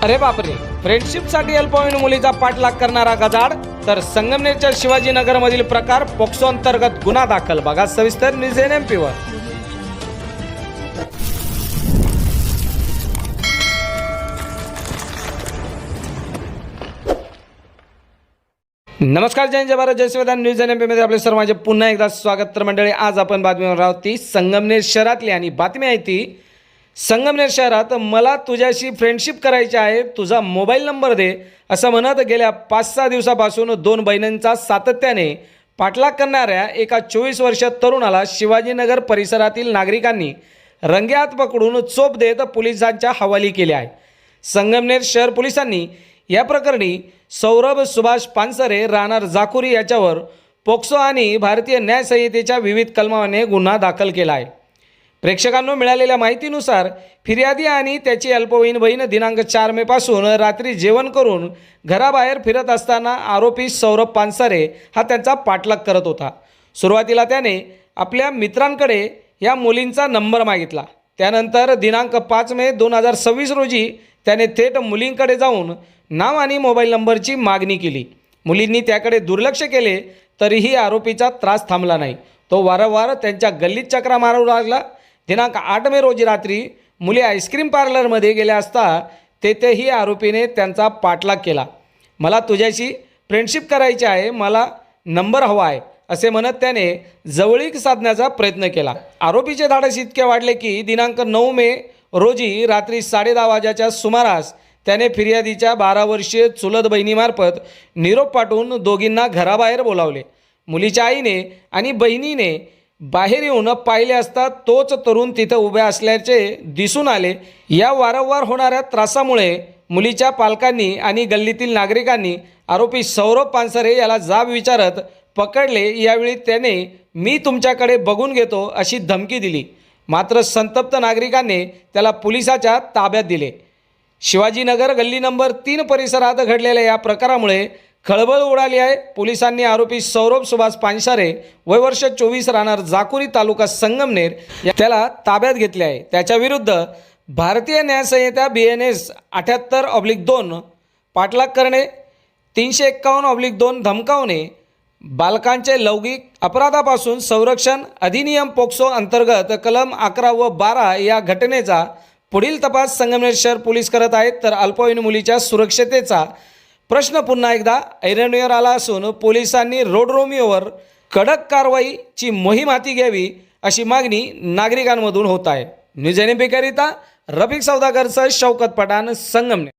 अरे बापरे, फ्रेंडशिपसाठी अल्पवयीन मुलीचा पाठलाग करणारा गजाड तर संगमनेरच्या शिवाजीनगर मधील प्रकार पोक्सो अंतर्गत गुन्हा दाखल। बघा सविस्तर न्यूज NMP वर। नमस्कार, जय जय भारत, जय शिवदान। न्यूज NMP मध्ये आपले सर्वांचे पुन्हा एकदा स्वागत। तर मंडळी, आज आपण बातमीवर आहोत ती संगमनेर शहरातली आणि बातमी आहे ती संगमनेर शहरात मला तुझ्याशी फ्रेंडशिप करायची आहे, तुझा मोबाईल नंबर दे असं म्हणत गेल्या 5-6 दिवसापासून दोन बहिणींचा सातत्याने पाठलाग करणाऱ्या एका 24 वर्षीय तरुणाला शिवाजीनगर परिसरातील नागरिकांनी रंगेहात पकडून चोप देत पोलिसांच्या हवाली केले आहे। संगमनेर शहर पोलिसांनी या प्रकरणी सौरभ सुभाष पानसरे राहणार जाकुरी याच्यावर पोक्सो आणि भारतीय न्याय संहितेच्या विविध कलमाने गुन्हा दाखल केला आहे। प्रेक्षकांना मिळालेल्या माहितीनुसार फिर्यादी आणि त्याची अल्पवयीन बहीण दिनांक 4 मे पासून रात्री जेवण करून घराबाहेर फिरत असताना आरोपी सौरभ पानसरे हा त्यांचा पाठलाग करत होता। सुरुवातीला त्याने आपल्या मित्रांकडे या मुलींचा नंबर मागितला। त्यानंतर दिनांक 5 मे 2026 रोजी त्याने थेट मुलींकडे जाऊन नाव आणि मोबाईल नंबरची मागणी केली। मुलींनी त्याकडे दुर्लक्ष केले तरीही आरोपीचा त्रास थांबला नाही। तो वारंवार त्यांच्या गल्लीत चक्रा मारू लागला। दिनांक 8 मे रोजी रात्री मुली आईस्क्रीम पार्लरमध्ये गेल्या असता तेथेही आरोपीने त्यांचा पाठलाग केला। मला तुझ्याशी फ्रेंडशिप करायची आहे, मला नंबर हवा आहे असे म्हणत त्याने जवळीक साधण्याचा प्रयत्न केला। आरोपीचे धाडस इतके वाढले की दिनांक 9 मे रोजी रात्री 10:30 वाजेच्या सुमारास त्याने फिर्यादीच्या 12 वर्षीय चुलत बहिणीमार्फत निरोप पाठवून दोघींना घराबाहेर बोलावले। मुलीच्या आईने आणि बहिणीने बाहेर येऊन पाहिले असता तोच तरुण तिथे उभे असल्याचे दिसून आले। या वारंवार होणाऱ्या त्रासामुळे मुलीच्या पालकांनी आणि गल्लीतील नागरिकांनी आरोपी सौरभ पानसरे याला जाब विचारत पकडले। यावेळी त्याने मी तुमच्याकडे बघून घेतो अशी धमकी दिली। मात्र संतप्त नागरिकांनी त्याला पोलिसाच्या ताब्यात दिले। शिवाजीनगर गल्ली नंबर 3 परिसरात घडलेल्या या प्रकारामुळे खळबळ उडाली आहे। पोलिसांनी आरोपी सौरभ सुभाष पानसरे वय वर्ष 24 राहणार जाकुरी तालुका संगमनेर त्याला ताब्यात घेतले आहे। त्याच्या विरुद्ध भारतीय न्याय संहिता BNS 78/2 पाठलाग करणे, 351/2 धमकावणे, बालकांचे लैंगिक अपराधापासून संरक्षण अधिनियम पोक्सो अंतर्गत कलम 11 व 12 या घटनेचा पुढील तपास संगमनेर शहर पोलीस करत आहेत। तर अल्पवयीन मुलीच्या सुरक्षतेचा प्रश्न पुन्हा एकदा ऐरणीवर आला असून पोलिसांनी रोड रोमिओवर कडक कारवाईची मोहीम हाती घ्यावी अशी मागणी नागरिकांमधून होत आहे। न्यूज NMP करिता रफिक सौदागरसह शौकत पठाण, संगमनेर।